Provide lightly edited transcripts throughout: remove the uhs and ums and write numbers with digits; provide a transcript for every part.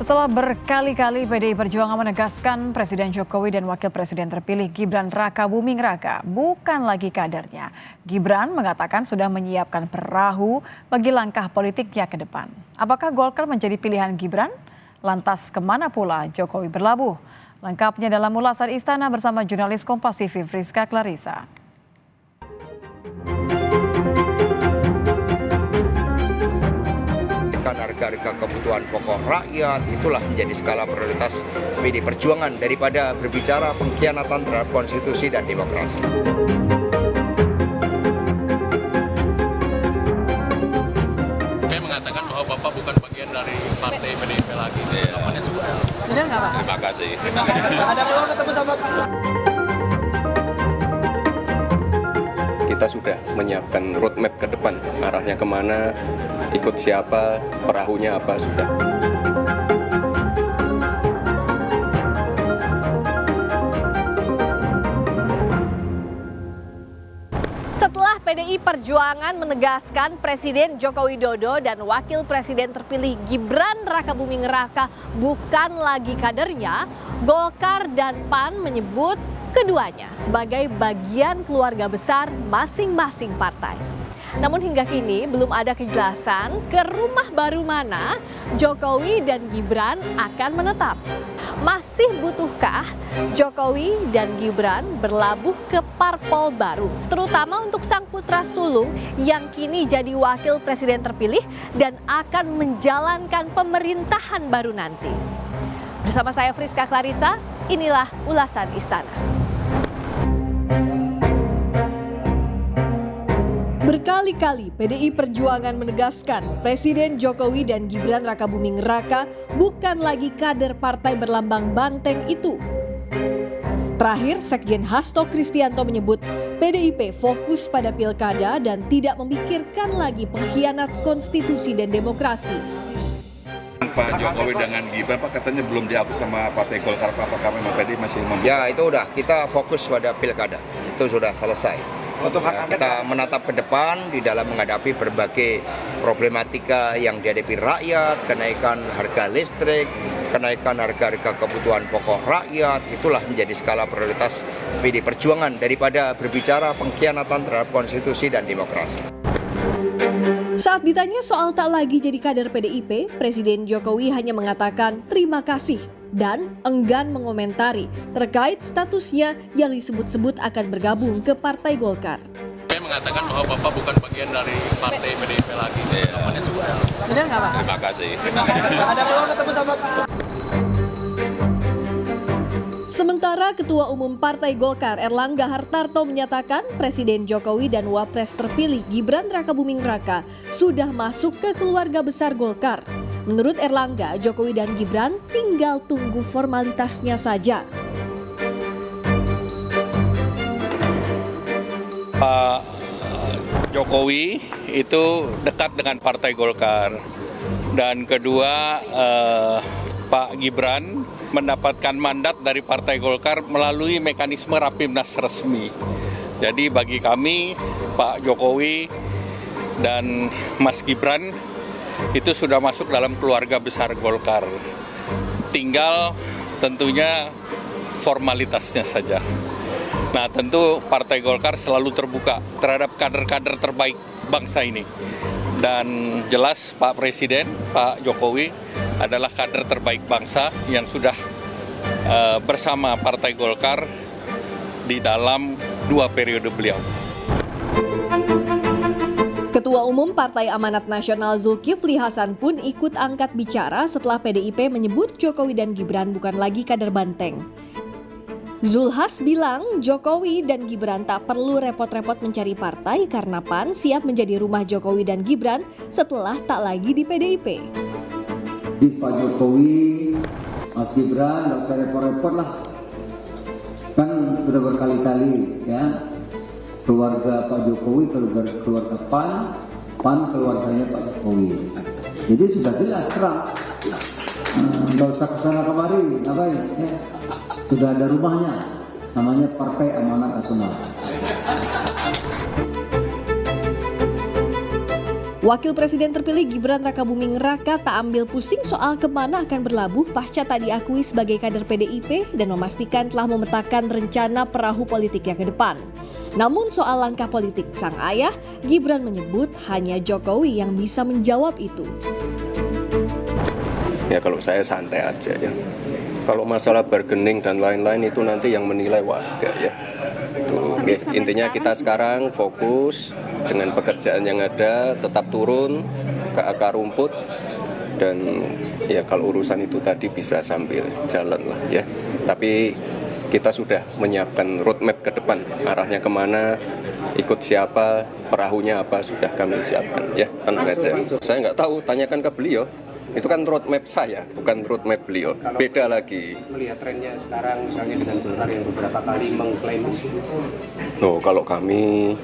Setelah berkali-kali PDI Perjuangan menegaskan Presiden Jokowi dan Wakil Presiden terpilih Gibran Rakabuming Raka bukan lagi kadernya. Gibran mengatakan sudah menyiapkan perahu bagi langkah politiknya ke depan. Apakah Golkar menjadi pilihan Gibran? Lantas kemana pula Jokowi berlabuh? Lengkapnya dalam ulasan Istana bersama jurnalis Kompas TV Friska Clarissa. Harga-harga kebutuhan pokok rakyat itulah menjadi skala prioritas PDI Perjuangan daripada berbicara pengkhianatan terhadap konstitusi dan demokrasi. Saya mengatakan bahwa Bapak bukan bagian dari partai PDIP lagi. Namanya sudah. Benar nggak Pak? Terima kasih. Ada peluang ketemu sama Kita sudah menyiapkan roadmap ke depan, arahnya kemana, ikut siapa, perahunya apa, sudah. Setelah PDI Perjuangan menegaskan Presiden Joko Widodo dan Wakil Presiden terpilih Gibran Rakabuming Raka bukan lagi kadernya, Golkar dan PAN menyebut keduanya sebagai bagian keluarga besar masing-masing partai. Namun hingga kini belum ada kejelasan ke rumah baru mana Jokowi dan Gibran akan menetap. Masih butuhkah Jokowi dan Gibran berlabuh ke parpol baru, terutama untuk sang putra sulung yang kini jadi wakil presiden terpilih dan akan menjalankan pemerintahan baru nanti. Bersama saya Friska Clarissa, inilah ulasan Istana. Berkali-kali PDI Perjuangan menegaskan Presiden Jokowi dan Gibran Rakabuming Raka bukan lagi kader partai berlambang banteng itu. Terakhir, Sekjen Hasto Kristianto menyebut PDIP fokus pada pilkada dan tidak memikirkan lagi pengkhianat konstitusi dan demokrasi. Pak Jokowi dengan Gibran, Pak, katanya belum diakui sama Partai Golkar, Pak. Apakah memang PDI masih Ya itu udah, kita fokus pada pilkada, itu sudah selesai. Kita menatap ke depan di dalam menghadapi berbagai problematika yang dihadapi rakyat, kenaikan harga listrik, kenaikan harga-harga kebutuhan pokok rakyat, itulah menjadi skala prioritas PDI Perjuangan daripada berbicara pengkhianatan terhadap konstitusi dan demokrasi. Saat ditanya soal tak lagi jadi kader PDIP, Presiden Jokowi hanya mengatakan terima kasih dan enggan mengomentari terkait statusnya yang disebut-sebut akan bergabung ke Partai Golkar. Saya mengatakan bahwa Bapak bukan bagian dari partai PDIP lagi. Namanya sudah. Benar nggak Pak? Terima kasih. Ada peluang ketemu sama Sementara Ketua Umum Partai Golkar Erlangga Hartarto menyatakan Presiden Jokowi dan Wapres terpilih Gibran Rakabuming Raka sudah masuk ke keluarga besar Golkar. Menurut Erlangga, Jokowi dan Gibran tinggal tunggu formalitasnya saja. Pak Jokowi itu dekat dengan Partai Golkar. Dan kedua, Pak Gibran mendapatkan mandat dari Partai Golkar melalui mekanisme Rapimnas resmi. Jadi bagi kami, Pak Jokowi dan Mas Gibran itu sudah masuk dalam keluarga besar Golkar. Tinggal tentunya formalitasnya saja. Nah, tentu Partai Golkar selalu terbuka terhadap kader-kader terbaik bangsa ini. Dan jelas Pak Presiden, Pak Jokowi adalah kader terbaik bangsa yang sudah bersama Partai Golkar di dalam 2 periode beliau. Ketua Umum Partai Amanat Nasional Zulkifli Hasan pun ikut angkat bicara setelah PDIP menyebut Jokowi dan Gibran bukan lagi kader banteng. Zulhas bilang Jokowi dan Gibran tak perlu repot-repot mencari partai karena PAN siap menjadi rumah Jokowi dan Gibran setelah tak lagi di PDIP. Pak Jokowi, Mas Gibran, nggak usah repot-repot lah. Kan sudah berkali-kali ya, keluarga Pak Jokowi, keluarga PAN, PAN keluarganya Pak Jokowi. Jadi sudah jelas terang. Nggak usah kesana kemari, ngapain? Ya. Sudah ada rumahnya, namanya Partai Amanat Nasional. Wakil Presiden terpilih Gibran Rakabuming Raka tak ambil pusing soal kemana akan berlabuh pasca tak diakui sebagai kader PDIP dan memastikan telah memetakan rencana perahu politiknya ke depan. Namun soal langkah politik sang ayah, Gibran menyebut hanya Jokowi yang bisa menjawab itu. Ya kalau saya santai aja ya. Kalau masalah bargaining dan lain-lain itu nanti yang menilai warga ya. Intinya kita sekarang fokus dengan pekerjaan yang ada, tetap turun ke akar rumput, dan ya kalau urusan itu tadi bisa sambil jalan lah ya. Tapi kita sudah menyiapkan roadmap ke depan, arahnya kemana, ikut siapa, perahunya apa, sudah kami siapkan ya, tenang aja. Saya nggak tahu, tanyakan ke beliau. Itu kan roadmap saya, bukan roadmap beliau. Beda lagi. Melihat trennya sekarang misalnya dengan Golkar yang beberapa kali mengklaim. Kalau kami,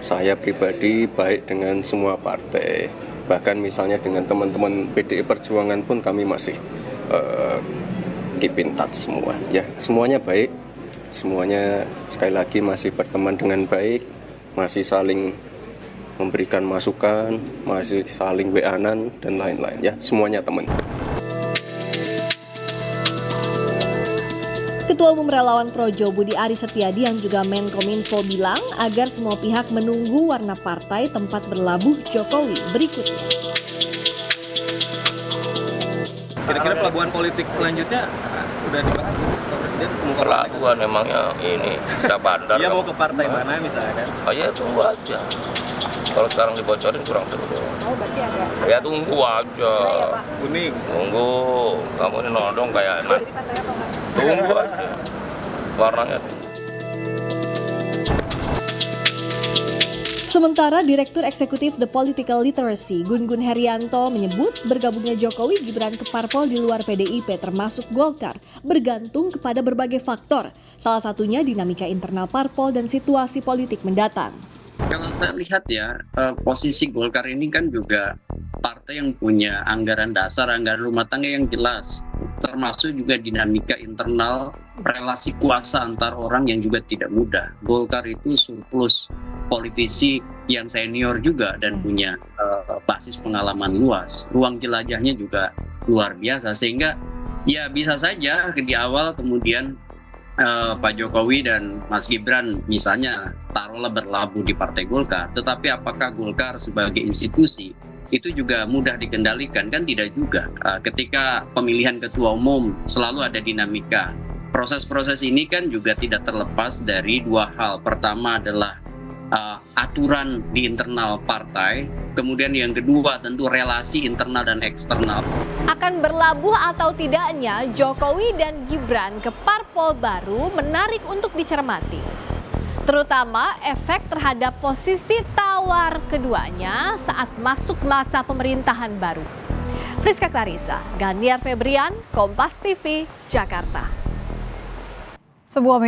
saya pribadi baik dengan semua partai. Bahkan misalnya dengan teman-teman PDI Perjuangan pun kami masih keep in touch semua. Ya, semuanya baik. Semuanya sekali lagi masih berteman dengan baik, masih saling memberikan masukan, masih saling WA-an dan lain-lain ya, semuanya teman. Ketua Umum Relawan Projo Budi Aris Setiadi yang juga Menkominfo bilang agar semua pihak menunggu warna partai tempat berlabuh Jokowi berikutnya. Kira-kira pelabuhan politik selanjutnya udah dibahas Pak Presiden? Pelabuhan memangnya ini bisa bandar. Dia mau ke partai mana misalnya? Oh ya tunggu aja. Kalau sekarang dibocorin kurang seru. Oh berarti ada. Ya tunggu aja. Kuning. Tunggu. Kamu ini nodong kayak enak. Tunggu aja. Warnanya. Sementara Direktur Eksekutif The Political Literacy Gun Gun Herianto menyebut bergabungnya Jokowi Gibran ke parpol di luar PDIP termasuk Golkar bergantung kepada berbagai faktor. Salah satunya dinamika internal parpol dan situasi politik mendatang. Kalau saya lihat ya, posisi Golkar ini kan juga partai yang punya anggaran dasar, anggaran rumah tangga yang jelas. Termasuk juga dinamika internal relasi kuasa antar orang yang juga tidak mudah. Golkar itu surplus politisi yang senior juga dan punya basis pengalaman luas. Ruang jelajahnya juga luar biasa. Sehingga ya bisa saja di awal kemudian Pak Jokowi dan Mas Gibran misalnya taruhlah berlabuh di Partai Golkar, tetapi apakah Golkar sebagai institusi itu juga mudah dikendalikan? Kan tidak juga. Ketika pemilihan ketua umum selalu ada dinamika. Proses-proses ini kan juga tidak terlepas dari dua hal. Pertama adalah aturan di internal partai, kemudian yang kedua tentu relasi internal dan eksternal. Akan berlabuh atau tidaknya Jokowi dan Gibran ke parpol baru menarik untuk dicermati. Terutama efek terhadap posisi tawar keduanya saat masuk masa pemerintahan baru. Friska Clarissa, Gandiar Febrian, Kompas TV, Jakarta. Sebuah